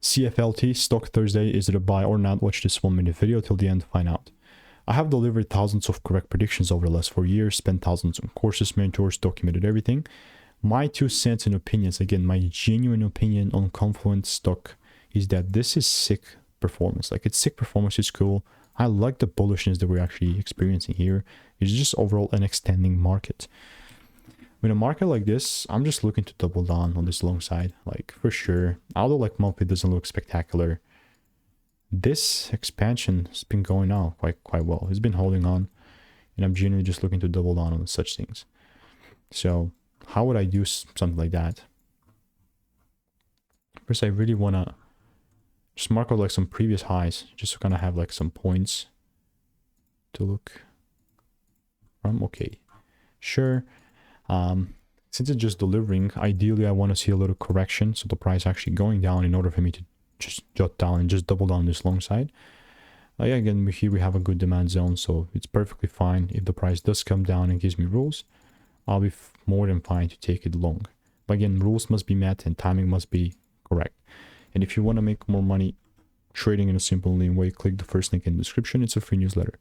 CFLT Stock Thursday, is it a buy or not? Watch this 1-minute video till the end to find out. I have delivered thousands of correct predictions over the last 4 years, spent thousands on courses, mentors, documented everything. My 2 cents and opinions, again, my genuine opinion on Confluent stock is that this is sick performance. Like, it's sick performance, it's cool. I like the bullishness that we're actually experiencing here. It's just overall an extending market. With a market like this, I'm just looking to double down on this long side, like for sure. Although like monthly doesn't look spectacular, this expansion has been going on quite well. It's been holding on, and I'm genuinely just looking to double down on such things. So how would I do something like that? First, I really want to just mark out like some previous highs, just to kind of have like some points to look from. Okay, sure. Since it's just delivering, ideally I want to see a little correction, so the price actually going down in order for me to just jot down and just double down this long side. Yeah, again, here we have a good demand zone, so it's perfectly fine. If the price does come down and gives me rules, I'll be more than fine to take it long. But again, rules must be met and timing must be correct. And if you want to make more money trading in a simple lean way, click the first link in the description. It's a free newsletter.